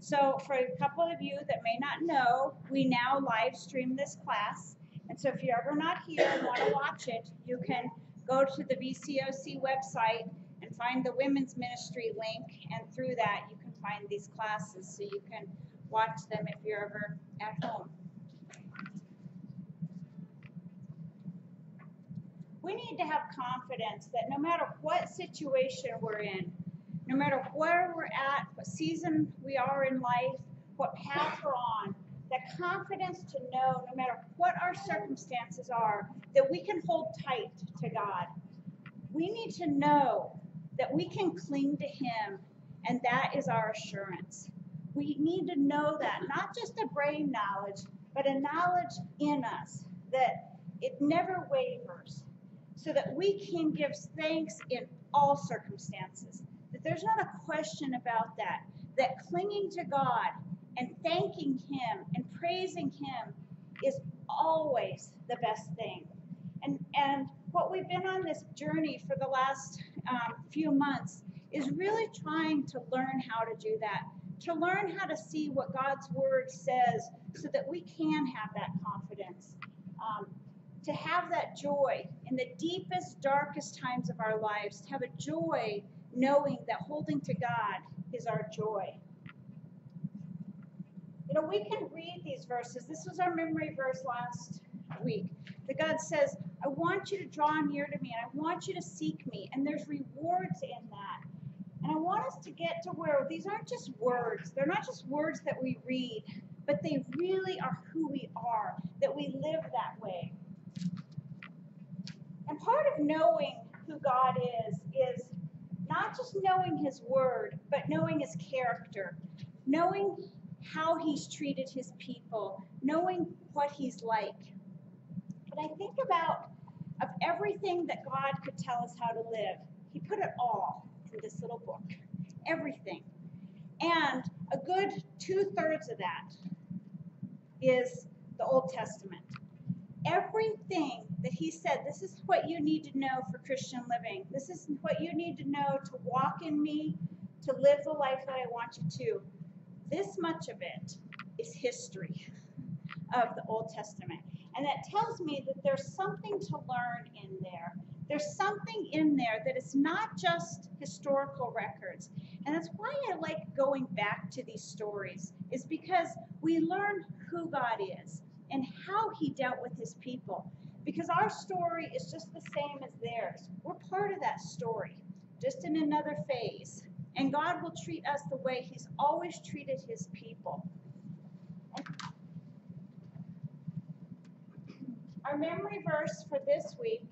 So for a couple of you that may not know, we now live stream this class. And so if you're ever not here and want to watch it, you can go to the VCOC website and find the women's ministry link. And through that, you can find these classes so you can watch them if you're ever at home. We need to have confidence that no matter what situation we're in, no matter where we're at, what season we are in life, what path we're on, that confidence to know no matter what our circumstances are, that we can hold tight to God. We need to know that we can cling to Him, and that is our assurance. We need to know that, not just a brain knowledge, but a knowledge in us that it never wavers, so that we can give thanks in all circumstances. That there's not a question about that. That clinging to God and thanking Him and praising Him is always the best thing. And what we've been on this journey for the last few months is really trying to learn how to do that, to learn how to see what God's Word says so that we can have that confidence, to have that joy in the deepest, darkest times of our lives, to have a joy knowing that holding to God is our joy. You know, we can read these verses. This was our memory verse last week. That God says, I want you to draw near to me, and I want you to seek me. And there's rewards in that. And I want us to get to where these aren't just words. They're not just words that we read, but they really are who we are, that we live that way. And part of knowing who God is not just knowing His Word, but knowing His character, knowing how He's treated His people, knowing what He's like. But I think about of everything that God could tell us how to live, He put it all in this little book, everything. And a good 2/3 of that is the Old Testament. Everything that He said, this is what you need to know for Christian living. This is what you need to know to walk in me, to live the life that I want you to. This much of it is history of the Old Testament. And that tells me that there's something to learn in there. There's something in there that is not just historical records. And that's why I like going back to these stories, is because we learn who God is and how He dealt with His people. Because our story is just the same as theirs. We're part of that story, just in another phase. And God will treat us the way He's always treated His people. Our memory verse for this week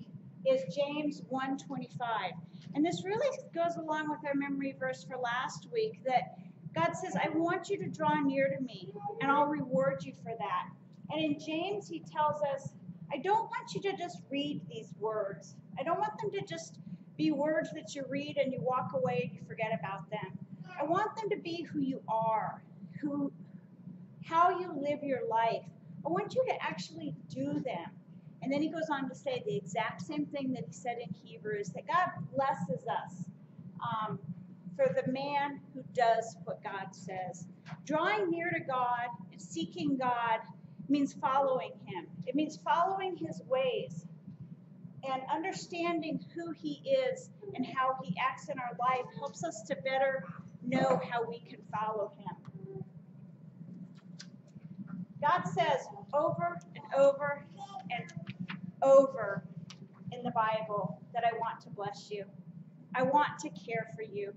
is James 1:25. And this really goes along with our memory verse for last week, that God says, I want you to draw near to me, and I'll reward you for that. And in James, he tells us, I don't want you to just read these words. I don't want them to just be words that you read and you walk away and you forget about them. I want them to be who you are, how you live your life. I want you to actually do them. And then he goes on to say the exact same thing that he said in Hebrews, that God blesses us for the man who does what God says. Drawing near to God and seeking God means following Him. It means following His ways and understanding who He is and how He acts in our life helps us to better know how we can follow Him. God says over and over and over in the Bible that I want to bless you. I want to care for you.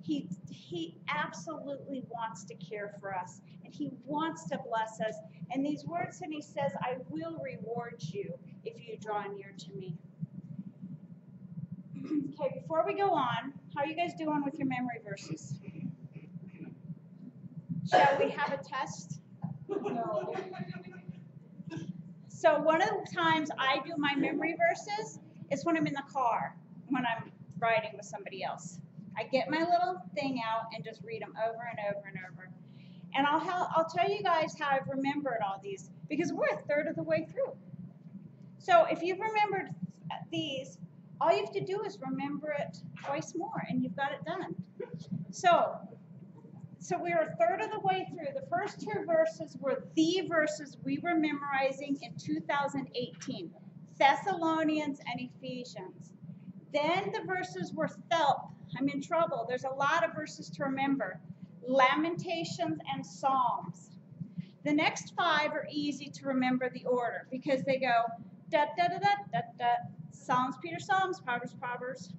He absolutely wants to care for us, and He wants to bless us. And these words, and He says, I will reward you if you draw near to me. Okay, before we go on, how are you guys doing with your memory verses? Shall we have a test? No. So one of the times I do my memory verses is when I'm in the car, when I'm riding with somebody else. I get my little thing out and just read them over and over and over. And I'll tell you guys how I've remembered all these, because we're a third of the way through. So if you've remembered these, all you have to do is remember it twice more, and you've got it done. So So we were a third of the way through. The first two verses were the verses we were memorizing in 2018, Thessalonians and Ephesians. Then the verses were felt. I'm in trouble. There's a lot of verses to remember. Lamentations and Psalms. The next five are easy to remember the order because they go da da da da da da. Psalms, Peter, Psalms, Proverbs, Proverbs.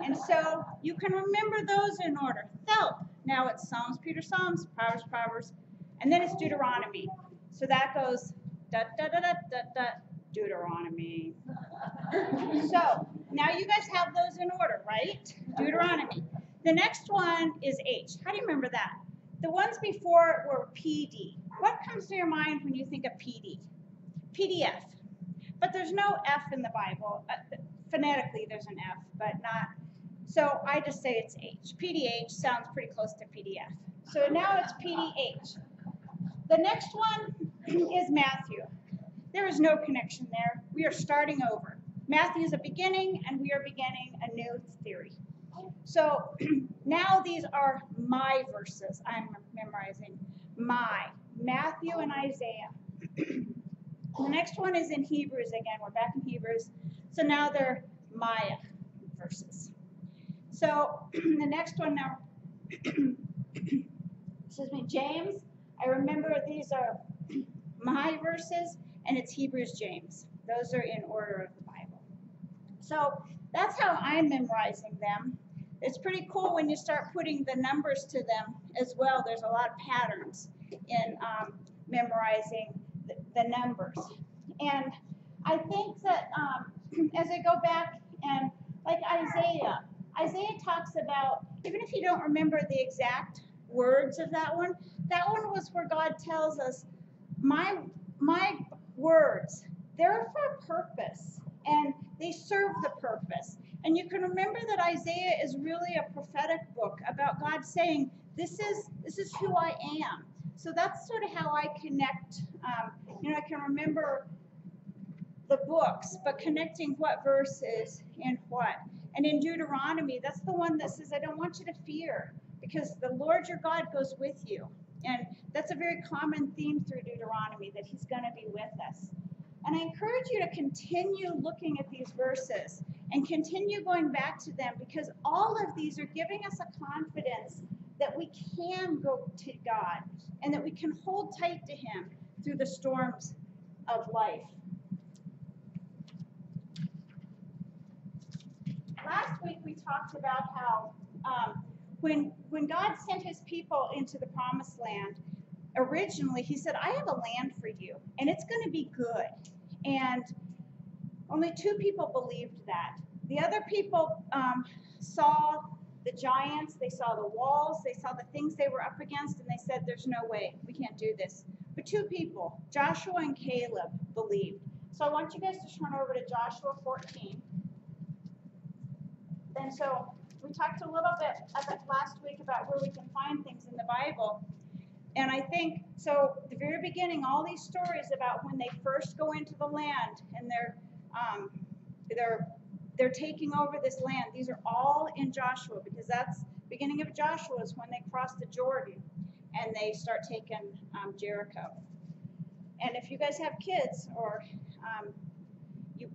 And so you can remember those in order. Felt. Now it's Psalms, Peter, Psalms, Proverbs, Proverbs, and then it's Deuteronomy. So that goes da da da da da da. Deuteronomy. So now you guys have those in order, right? Deuteronomy. The next one is H. How do you remember that? The ones before were PD. What comes to your mind when you think of PD? PDF. But there's no F in the Bible. Phonetically, there's an F, but not. So I just say it's H. PDH sounds pretty close to PDF. So now it's PDH. The next one is Matthew. There is no connection there. We are starting over. Matthew is a beginning, and we are beginning a new theory. So now these are my verses I'm memorizing. Matthew and Isaiah. The next one is in Hebrews again. We're back in Hebrews. So now they're Maya verses. So the next one now, excuse me, James. I remember these are my verses, and it's Hebrews, James. Those are in order of the Bible. So that's how I'm memorizing them. It's pretty cool when you start putting the numbers to them as well. There's a lot of patterns in memorizing the numbers. And I think that as I go back and like Isaiah talks about, even if you don't remember the exact words of that one was where God tells us, my words, they're for a purpose, and they serve the purpose. And you can remember that Isaiah is really a prophetic book about God saying, this is who I am. So that's sort of how I connect. I can remember the books, but connecting what verse is in what. And in Deuteronomy, that's the one that says, I don't want you to fear, because the Lord your God goes with you. And that's a very common theme through Deuteronomy, that he's going to be with us. And I encourage you to continue looking at these verses and continue going back to them, because all of these are giving us a confidence that we can go to God and that we can hold tight to him through the storms of life. Last week we talked about how when God sent his people into the promised land, originally he said, I have a land for you, and it's going to be good. And only 2 people believed that. The other people saw the giants, they saw the walls, they saw the things they were up against, and they said, there's no way, we can't do this. But 2 people, Joshua and Caleb, believed. So I want you guys to turn over to Joshua 14. And so we talked a little bit last week about where we can find things in the Bible. And I think, so the very beginning, all these stories about when they first go into the land and they're taking over this land, these are all in Joshua, because that's beginning of Joshua is when they cross the Jordan and they start taking Jericho. And if you guys have kids, or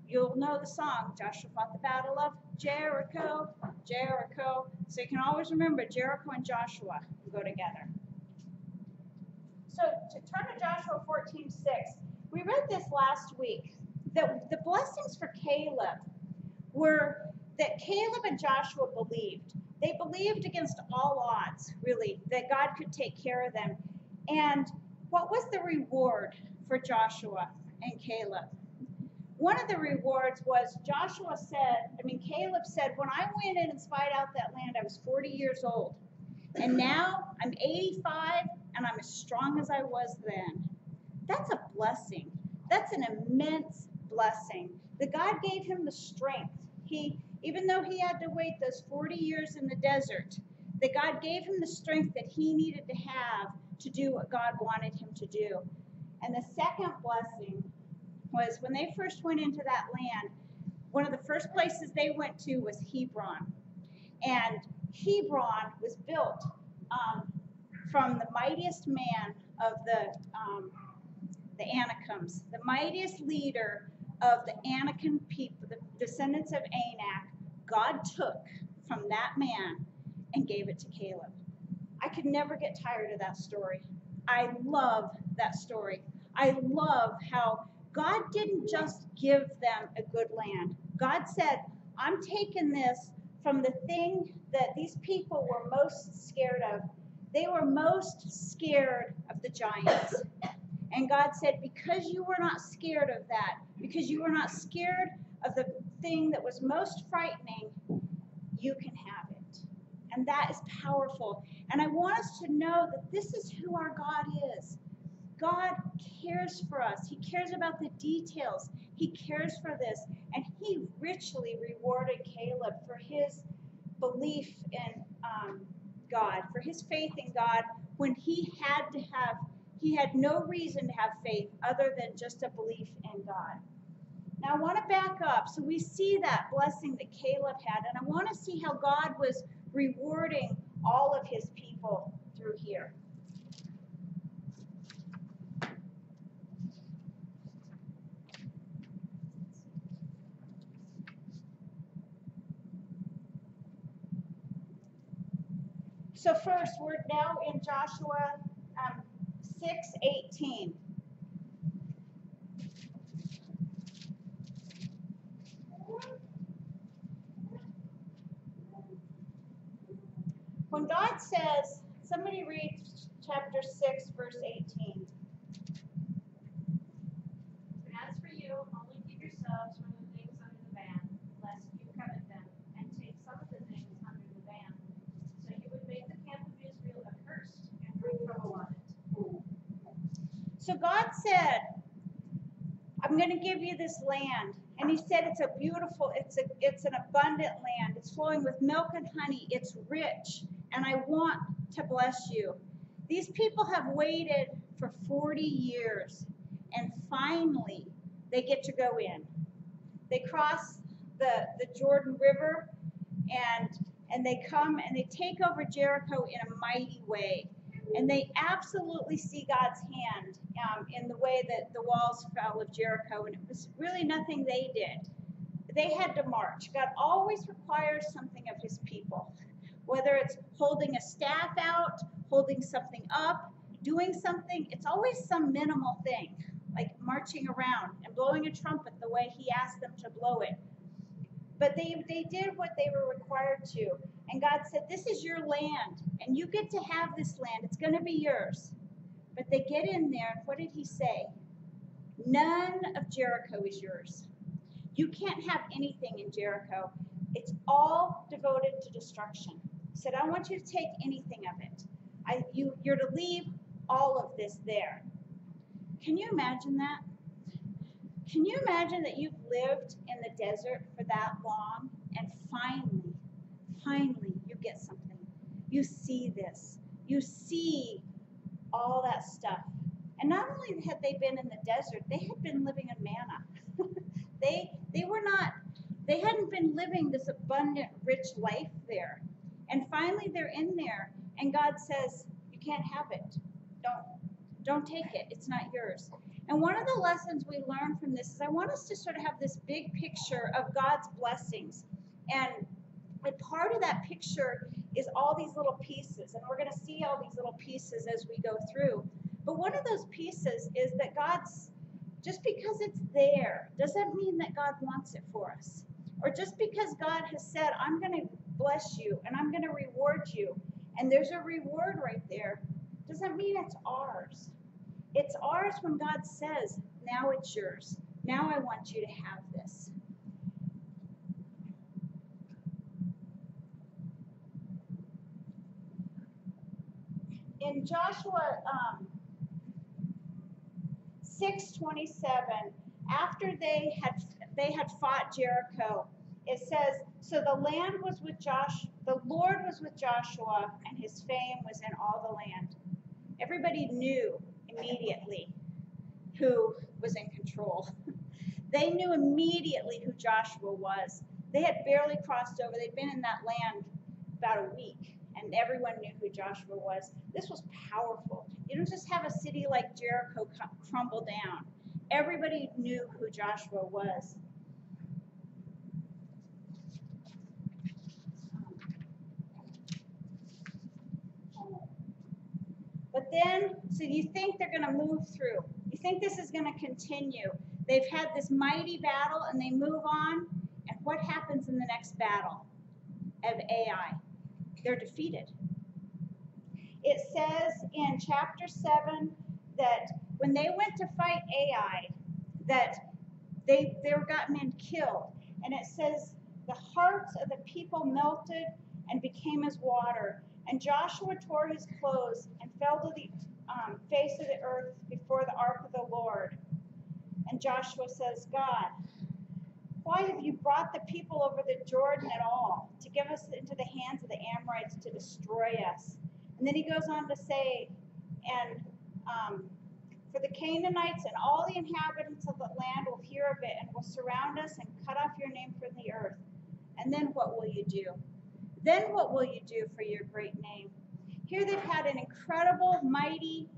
you'll know the song, Joshua fought the battle of Jericho, Jericho. So you can always remember Jericho and Joshua go together. So to turn to Joshua 14:6, we read this last week. The blessings for Caleb were that Caleb and Joshua believed. They believed against all odds, really, that God could take care of them. And what was the reward for Joshua and Caleb? One of the rewards was Caleb said, when I went in and spied out that land, I was 40 years old. And now I'm 85 and I'm as strong as I was then. That's a blessing. That's an immense blessing. That God gave him the strength. Even though he had to wait those 40 years in the desert, that God gave him the strength that he needed to have to do what God wanted him to do. And the second blessing was when they first went into that land, one of the first places they went to was Hebron. And Hebron was built from the mightiest man of the Anakims, the mightiest leader of the Anakim people, the descendants of Anak, God took from that man and gave it to Caleb. I could never get tired of that story. I love that story. I love how God didn't just give them a good land. God said, I'm taking this from the thing that these people were most scared of. They were most scared of the giants. And God said, because you were not scared of that, because you were not scared of the thing that was most frightening, you can have it. And that is powerful. And I want us to know that this is who our God is. God cares for us. He cares about the details. He cares for this. And he richly rewarded Caleb for his belief in God, for his faith in God when he had no reason to have faith other than just a belief in God. Now I want to back up. So we see that blessing that Caleb had, and I want to see how God was rewarding all of his people through here. So first, we're now in Joshua 6:18. When God says, somebody read chapter 6, verse 18. As for you, only keep yourselves from the things under the ban, lest you covet them, and take some of the things under the ban, so you would make the camp of Israel accursed and bring trouble on it. So God said, I'm going to give you this land. And he said it's an abundant land. It's flowing with milk and honey. It's rich. And I want to bless you. These people have waited for 40 years. And finally, they get to go in. They cross the Jordan River, and they come and they take over Jericho in a mighty way. And they absolutely see God's hand in the way that the walls fell of Jericho. And it was really nothing they did. They had to march. God always requires something of his people, whether it's holding a staff out, holding something up, doing something. It's always some minimal thing, like marching around and blowing a trumpet the way he asked them to blow it. But they did what they were required to. And God said, this is your land, and you get to have this land. It's going to be yours. But they get in there, and what did he say? None of Jericho is yours. You can't have anything in Jericho. It's all devoted to destruction. He said, I want you to take anything of it. You're to leave all of this there. Can you imagine that? Can you imagine that you've lived in the desert for that long, and finally you get something. You see this. You see all that stuff. And not only had they been in the desert, they had been living in manna. They hadn't been living this abundant, rich life there. And finally they're in there, and God says, you can't have it. Don't take it. It's not yours. And one of the lessons we learn from this is I want us to sort of have this big picture of God's blessings. And part of that picture is all these little pieces. And we're going to see all these little pieces as we go through. But one of those pieces is that just because it's there doesn't mean that God wants it for us. Or just because God has said, I'm going to bless you and I'm going to reward you, and there's a reward right there, doesn't mean it's ours. It's ours when God says, now it's yours. Now I want you to have this. In Joshua 6:27, after they had fought Jericho, it says, so the land was with the Lord was with Joshua, and his fame was in all the land. Everybody knew immediately who was in control. They knew immediately who Joshua was. They had barely crossed over. They'd been in that land about a week, and everyone knew who Joshua was. This was powerful. You don't just have a city like Jericho crumble down. Everybody knew who Joshua was. But then, so you think they're going to move through. You think this is going to continue. They've had this mighty battle and they move on. And what happens in the next battle of Ai? They're defeated. It says in chapter 7 that when they went to fight Ai, that they were got men killed. And it says the hearts of the people melted and became as water. And Joshua tore his clothes and fell to the face of the earth before the ark of the Lord. And Joshua says, God, why have you brought the people over the Jordan at all, to give us into the hands of the Amorites to destroy us? And then he goes on to say, and for the Canaanites and all the inhabitants of the land will hear of it and will surround us and cut off your name from the earth. And then what will you do? Then what will you do for your great name? Here they've had an incredible, mighty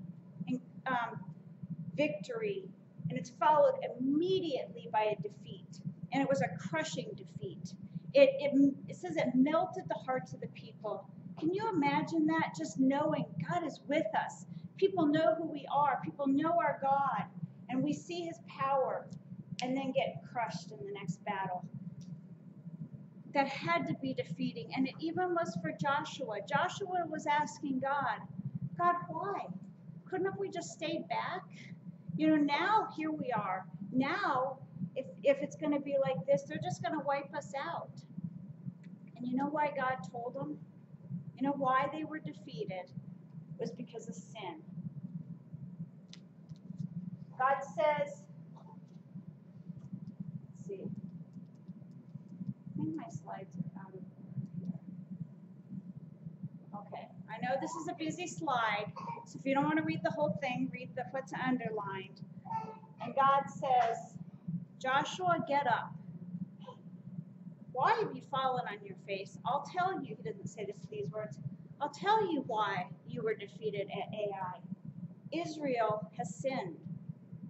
victory, and it's followed immediately by a defeat. And it was a crushing defeat. It says it melted the hearts of the people. Can you imagine that? Just knowing God is with us. People know who we are. People know our God. And we see his power and then get crushed in the next battle. That had to be defeating. And it even was for Joshua. Joshua was asking God, why? Couldn't we just stayed back? Now here we are. Now, if it's going to be like this, they're just going to wipe us out. And you know why God told them? You know why they were defeated? It was because of sin. God says, let's see. I think my slides are out of order here. Okay, I know this is a busy slide, so if you don't want to read the whole thing, read what's underlined. And God says, Joshua, get up. Why have you fallen on your face? I'll tell you, he doesn't say these words, I'll tell you why you were defeated at Ai. Israel has sinned.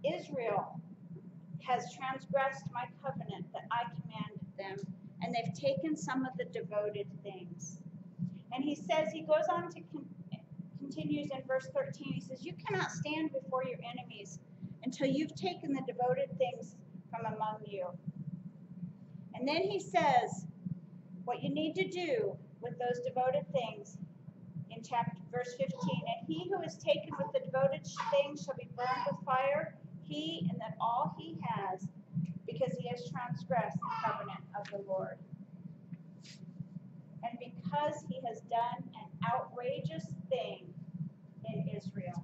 Israel has transgressed my covenant that I commanded them, and they've taken some of the devoted things. And he says, he goes on to continues in verse 13, he says, you cannot stand before your enemies until you've taken the devoted things from among you. And then he says, what you need to do with those devoted things in verse 15, and he who is taken with the devoted things shall be burned with fire, he and that all he has, because he has transgressed the covenant of the Lord. And because he has done an outrageous thing in Israel.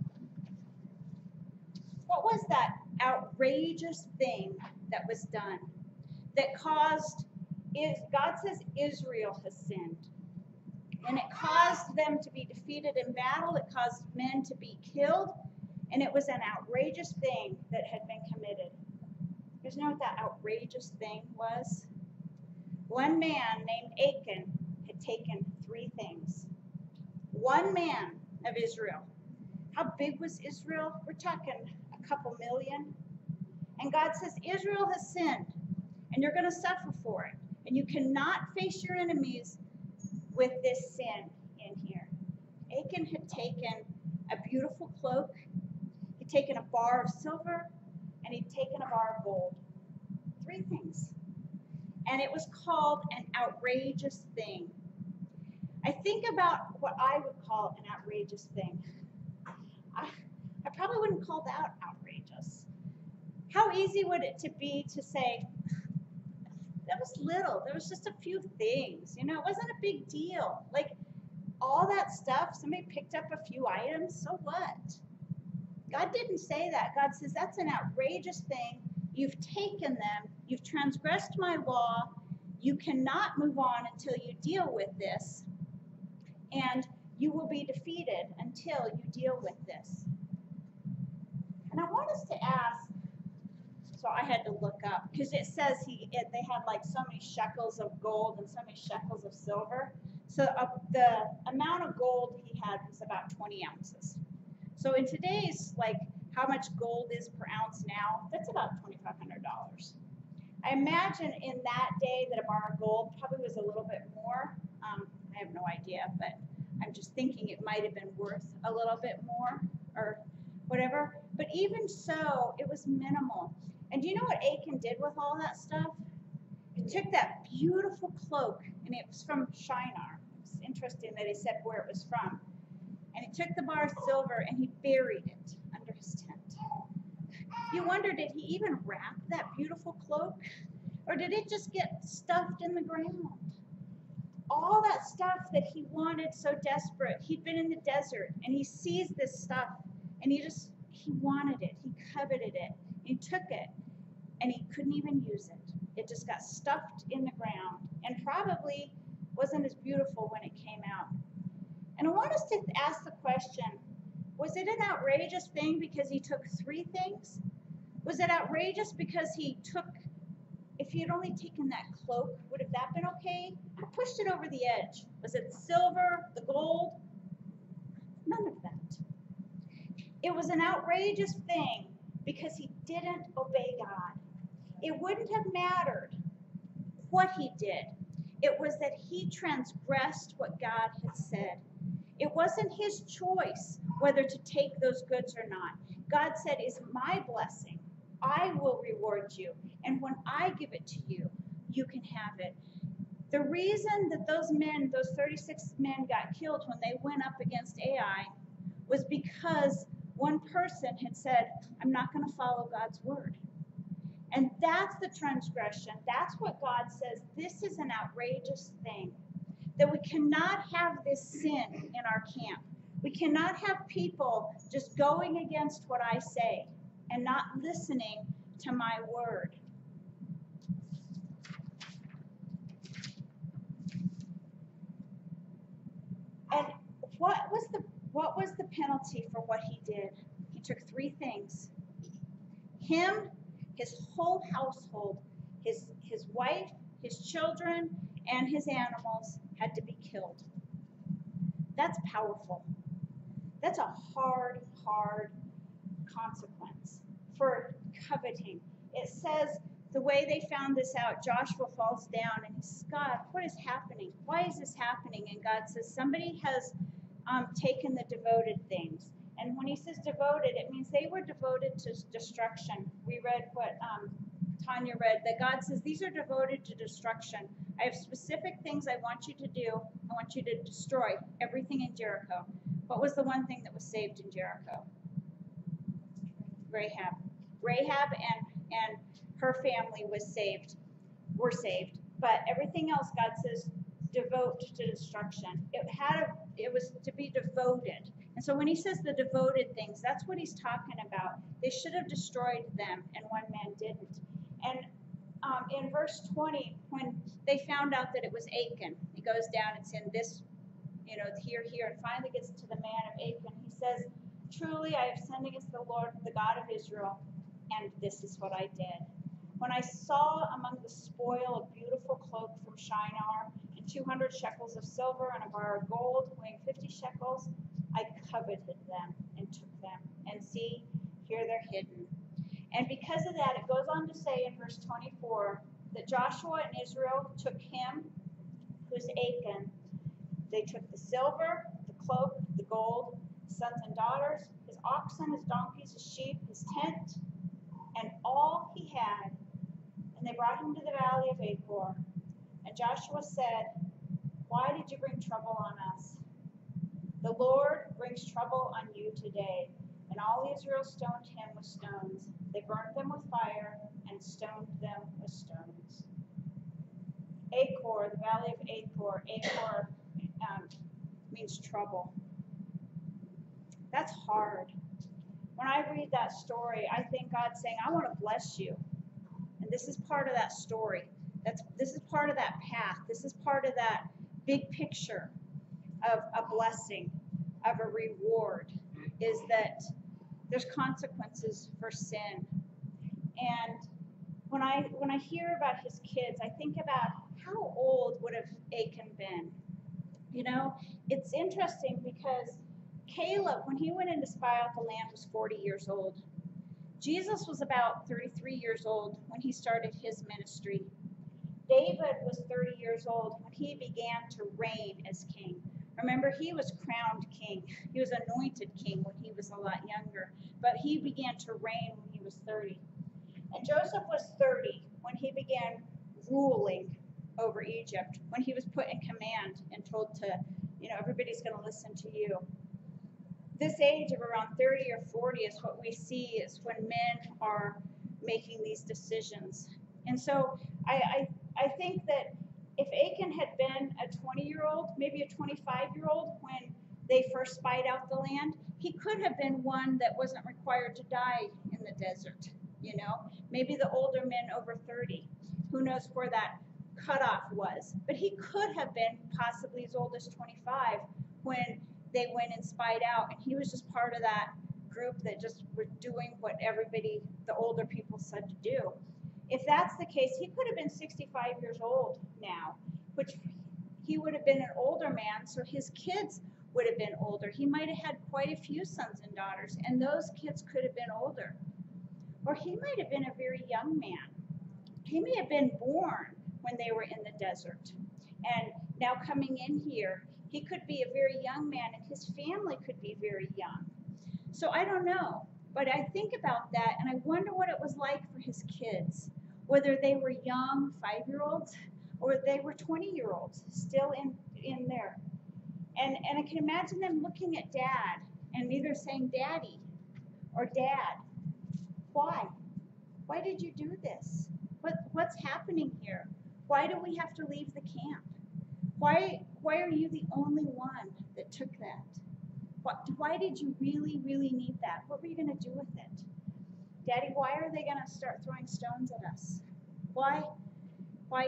What was that outrageous thing that was done that caused, God says Israel has sinned. And it caused them to be defeated in battle. It caused men to be killed. And it was an outrageous thing that had been committed. You guys know what that outrageous thing was? One man named Achan had taken 3 things. One man of Israel. How big was Israel? We're talking a couple million. And God says, Israel has sinned, and you're going to suffer for it. And you cannot face your enemies with this sin in here. Achan had taken a beautiful cloak. He'd taken a bar of silver, and he'd taken a bar of gold. 3 things. And it was called an outrageous thing. I think about what I would call an outrageous thing. I probably wouldn't call that outrageous. How easy would it to be to say, that was little. There was just a few things. It wasn't a big deal. Like, all that stuff, somebody picked up a few items, so what? God didn't say that. God says, that's an outrageous thing. You've taken them. You've transgressed my law. You cannot move on until you deal with this. And you will be defeated until you deal with this. And I want us to ask, so I had to look up, because it says they had like so many shekels of gold and so many shekels of silver. So the amount of gold he had was about 20 ounces. So in today's, like, how much gold is per ounce now, that's about $2,500. I imagine in that day that a bar of gold probably was a little bit more. I have no idea, but I'm just thinking it might have been worth a little bit more or whatever. But even so, it was minimal. And do you know what Achan did with all that stuff? He took that beautiful cloak, and it was from Shinar. It's interesting that he said where it was from. And he took the bar of silver and he buried it under his tent. You wonder, did he even wrap that beautiful cloak? Or did it just get stuffed in the ground? All that stuff that he wanted so desperate. He'd been in the desert and he sees this stuff and he wanted it. He coveted it. He took it and he couldn't even use it. It just got stuffed in the ground and probably wasn't as beautiful when it came out. And I want us to ask the question, was it an outrageous thing because he took 3 things? Was it outrageous because if he had only taken that cloak, would have that been okay? I pushed it over the edge. Was it the silver, the gold? None of that. It was an outrageous thing because he didn't obey God. It wouldn't have mattered what he did. It was that he transgressed what God had said. It wasn't his choice whether to take those goods or not. God said, "It's my blessing. I will reward you. And when I give it to you, you can have it." The reason that those 36 men got killed when they went up against Ai was because one person had said, "I'm not going to follow God's word." And that's the transgression. That's what God says. This is an outrageous thing. That we cannot have this sin in our camp. We cannot have people just going against what I say and not listening to my word. And what was the penalty for what he did? He took 3 things. Him, his whole household, his wife, his children, and his animals had to be killed. That's powerful. That's a hard consequence for coveting. It says the way they found this out, Joshua falls down and he says, "God, what is happening? Why is this happening?" And God says, "Somebody has taken the devoted things." And when he says devoted, it means they were devoted to destruction. We read what Tanya read, that God says these are devoted to destruction. I have specific things I want you to do. I want you to destroy everything in Jericho. What was the one thing that was saved in Jericho? Rahab. Rahab and her family were saved. But everything else, God says, devote to destruction. It was to be devoted. And so when he says the devoted things, that's what he's talking about. They should have destroyed them, and one man didn't. And in verse 20, when they found out that it was Achan, it goes down, it's in this, here, and finally gets to the man of Achan. He says, "Truly I have sinned against the Lord, the God of Israel, and this is what I did. When I saw among the spoil a beautiful cloak from Shinar, and 200 shekels of silver, and a bar of gold weighing 50 shekels, I coveted them and took them. And see, here they're hidden." And because of that, it goes on to say in verse 24 that Joshua and Israel took him, who's Achan. They took the silver, the cloak, the gold, his sons and daughters, his oxen, his donkeys, his sheep, his tent, and all he had. And they brought him to the valley of Achor. And Joshua said, "Why did you bring trouble on us? The Lord brings trouble on you today." And all Israel stoned him with stones. They burned them with fire and stoned them with stones. Achor, the valley of Achor. Achor means trouble. That's hard. When I read that story, I think God's saying, "I want to bless you." And this is part of that story. This is part of that path. This is part of that big picture of a blessing, of a reward, is that there's consequences for sin. And when I hear about his kids, I think about how old would have Achan been? You know, it's interesting because Caleb, when he went in to spy out the land, was 40 years old. Jesus was about 33 years old when he started his ministry. David was 30 years old when he began to reign as king. Remember, he was crowned king. He was anointed king when he was a lot younger, but he began to reign when he was 30. And Joseph was 30 when he began ruling over Egypt, when he was put in command and told to, everybody's going to listen to you. This age of around 30 or 40 is what we see is when men are making these decisions. And so I think that if Achan had been a 20-year-old, maybe a 25-year-old when they first spied out the land, he could have been one that wasn't required to die in the desert, Maybe the older men over 30. Who knows where that cutoff was. But he could have been possibly as old as 25 when they went and spied out, and he was just part of that group that just were doing what everybody, the older people, said to do. If that's the case, he could have been 65 years old now, which he would have been an older man, so his kids would have been older. He might have had quite a few sons and daughters, and those kids could have been older. Or he might have been a very young man. He may have been born when they were in the desert, and now coming in here, he could be a very young man, and his family could be very young. So I don't know, but I think about that, and I wonder what it was like for his kids, whether they were young 5-year-olds or they were 20-year-olds still in there. And I can imagine them looking at Dad and either saying, Daddy, or Dad, why? Why did you do this? What's happening here? Why do we have to leave the camp? Why are you the only one that took that? Why did you really, really need that? What were you going to do with it? Daddy, why are they going to start throwing stones at us? Why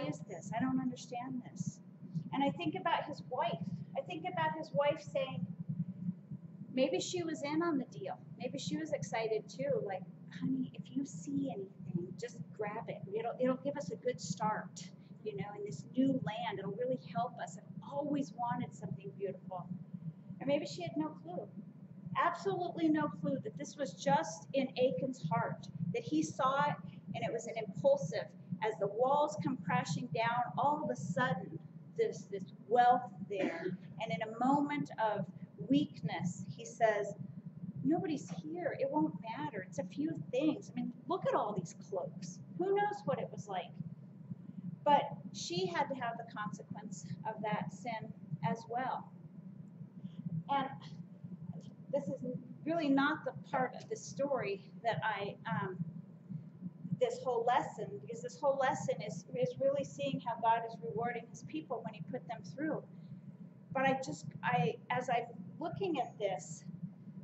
is this? I don't understand this. And I think about his wife. I think about his wife saying, maybe she was in on the deal. Maybe she was excited too. Like, honey, if you see anything, just grab it. It'll give us a good start, in this new land. It'll really help us. I've always wanted something beautiful. Or maybe she had no clue. Absolutely no clue that this was just in Achan's heart, that he saw it and it was an impulsive. As the walls come crashing down, all of a sudden, this wealth there. And in a moment of weakness, he says, nobody's here. It won't matter. It's a few things. I mean, look at all these cloaks. Who knows what it was like? But she had to have the consequence of that sin as well. And this is really not the part of the story that this whole lesson, because this whole lesson is really seeing how God is rewarding his people when he put them through. But as I'm looking at this,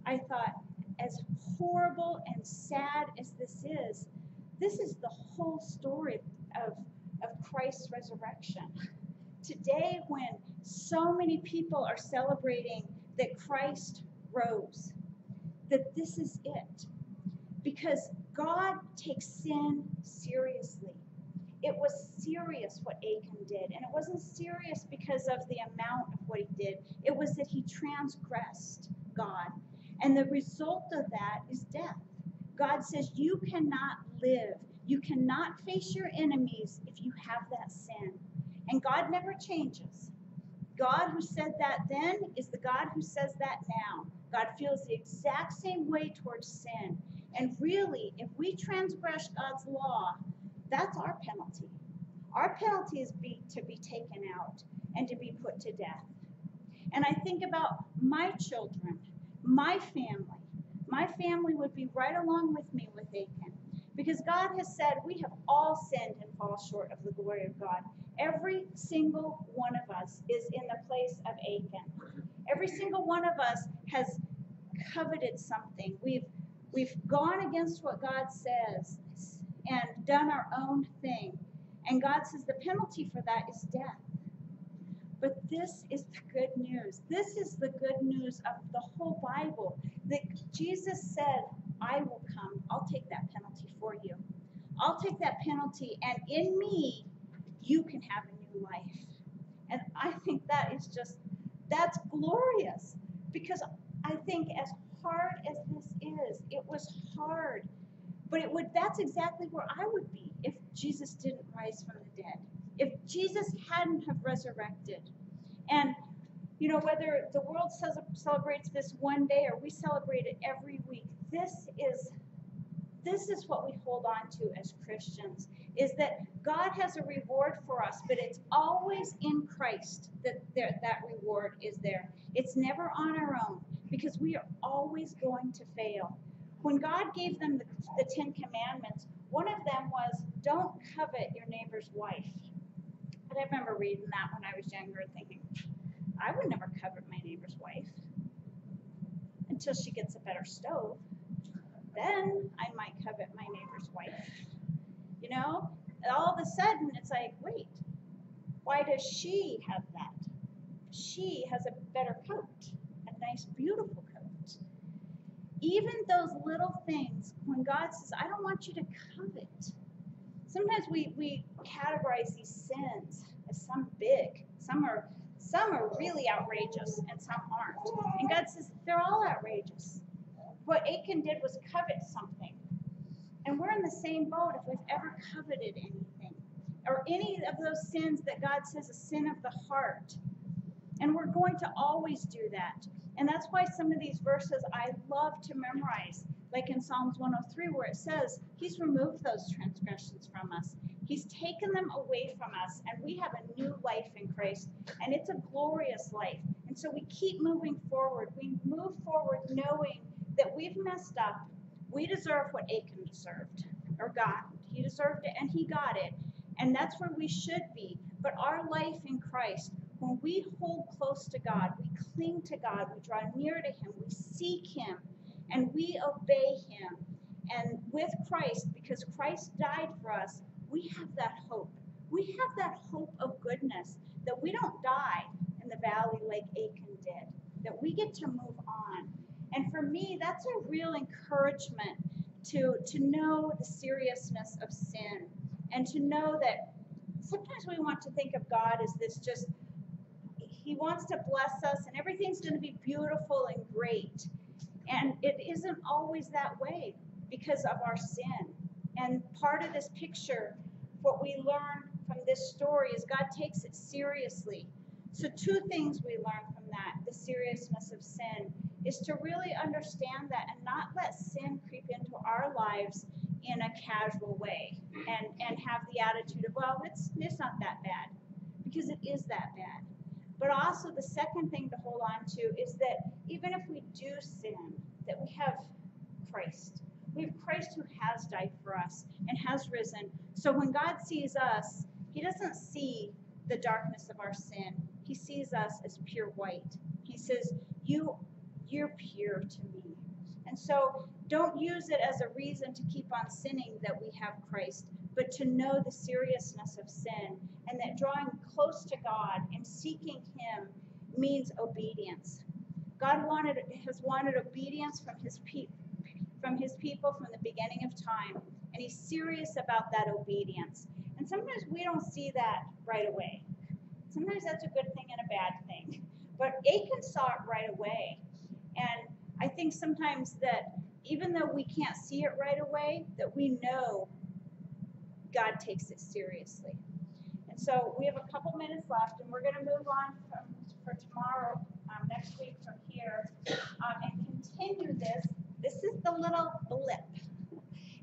I thought, as horrible and sad as this is the whole story of Christ's resurrection. Today, when so many people are celebrating that Christ rose, that this is it. Because God takes sin seriously. It was serious what Achan did, and it wasn't serious because of the amount of what he did. It was that he transgressed God. And the result of that is death. God says you cannot live. You cannot face your enemies if you have that sin. And God never changes. God who said that then is the God who says that now. God feels the exact same way towards sin. And really, if we transgress God's law, that's our penalty. Our penalty is to be taken out and to be put to death. And I think about my children, my family. My family would be right along with me with Achan. Because God has said we have all sinned and fall short of the glory of God. Every single one of us is in the place of Achan. Every single one of us has coveted something. We've gone against what God says and done our own thing. And God says the penalty for that is death. But this is the good news. This is the good news of the whole Bible. That Jesus said, I will come. I'll take that penalty for you. I'll take that penalty, and in me, you can have a new life. And I think that is just That's glorious, because I think as hard as this is, it was hard. But that's exactly where I would be if Jesus didn't rise from the dead. If Jesus hadn't have resurrected. And whether the world celebrates this one day or we celebrate it every week, this is what we hold on to as Christians, is that God has a reward for us, but it's always in Christ that reward is there. It's never on our own, because we are always going to fail. When God gave them the 10 Commandments, one of them was, don't covet your neighbor's wife. And I remember reading that when I was younger and thinking, I would never covet my neighbor's wife until she gets a better stove. Then I might covet my neighbor's wife. And all of a sudden it's like, wait, why does she have that? She has a better coat, a nice, beautiful coat. Even those little things, when God says, I don't want you to covet. Sometimes we categorize these sins as some big, some are really outrageous, and some aren't. And God says they're all outrageous. What Achan did was covet something. And we're in the same boat if we've ever coveted anything, or any of those sins that God says a sin of the heart. And we're going to always do that. And that's why some of these verses I love to memorize, like in Psalms 103, where it says, He's removed those transgressions from us. He's taken them away from us, and we have a new life in Christ, and it's a glorious life. And so we keep moving forward. We move forward knowing that we've messed up. We deserve what Achan deserved, or got. He deserved it, and he got it. And that's where we should be. But our life in Christ, when we hold close to God, we cling to God, we draw near to Him, we seek Him, and we obey Him. And with Christ, because Christ died for us, we have that hope. We have that hope of goodness, that we don't die in the valley like Achan did, that we get to move on. And for me, that's a real encouragement to know the seriousness of sin, and to know that sometimes we want to think of God as this just, He wants to bless us and everything's going to be beautiful and great. And it isn't always that way because of our sin. And part of this picture, what we learn from this story, is God takes it seriously. So 2 things we learn from that, the seriousness of sin, is to really understand that and not let sin creep into our lives in a casual way and have the attitude of, well, it's not that bad, because it is that bad. But also the second thing to hold on to is that even if we do sin, that we have Christ. We have Christ who has died for us and has risen. So when God sees us, He doesn't see the darkness of our sin. He sees us as pure white. He says, you're pure to me. And so don't use it as a reason to keep on sinning that we have Christ, but to know the seriousness of sin, and that drawing close to God and seeking Him means obedience. God has wanted obedience from His people from the beginning of time, and He's serious about that obedience. And sometimes we don't see that right away. Sometimes that's a good thing and a bad thing. But Achan saw it right away. And I think sometimes that even though we can't see it right away, that we know God takes it seriously. And so we have a couple minutes left, and we're going to move on for tomorrow, next week from here, and continue this. This is the little blip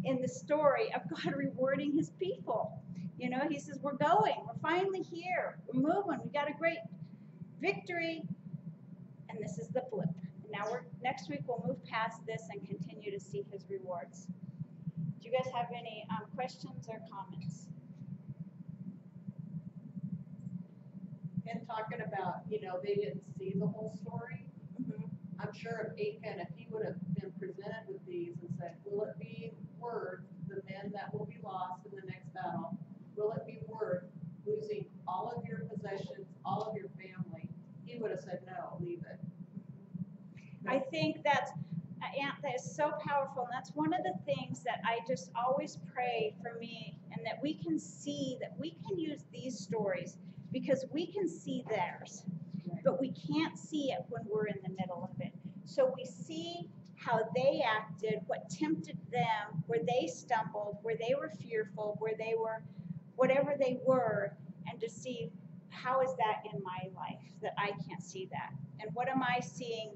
in the story of God rewarding His people. He says, we're finally here, we're moving, we got a great victory, and this is the blip. And now next week we'll move past this and continue to see His rewards. Do you guys have any questions or comments? And talking about, they didn't see the whole story. Mm-hmm. I'm sure if he would have been presented with these and said, will it be worth the men that will be lost in the next battle? Will it be worth losing all of your possessions, all of your family? He would have said, no, leave it. I think that is so powerful, and that's one of the things that I just always pray for me, and that we can see, that we can use these stories because we can see theirs. Right. but we can't see it when we're in the middle of it. So we see how they acted, what tempted them, where they stumbled, where they were fearful, where they were, whatever they were, and to see how is that in my life that I can't see that? And what am I seeing?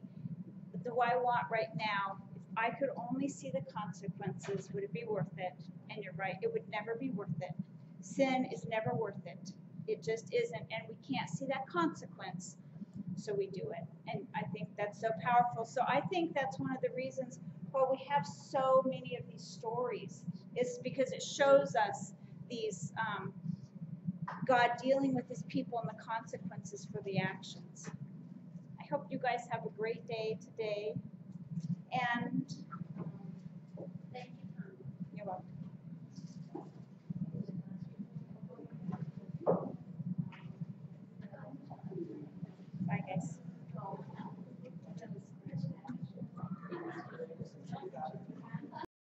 Do I want right now? If I could only see the consequences, would it be worth it? And you're right, it would never be worth it. Sin is never worth it. It just isn't, and we can't see that consequence, so we do it. And I think that's so powerful. So I think that's one of the reasons why we have so many of these stories, is because it shows us these God dealing with his people and the consequences for the actions. I hope you guys have a great day today.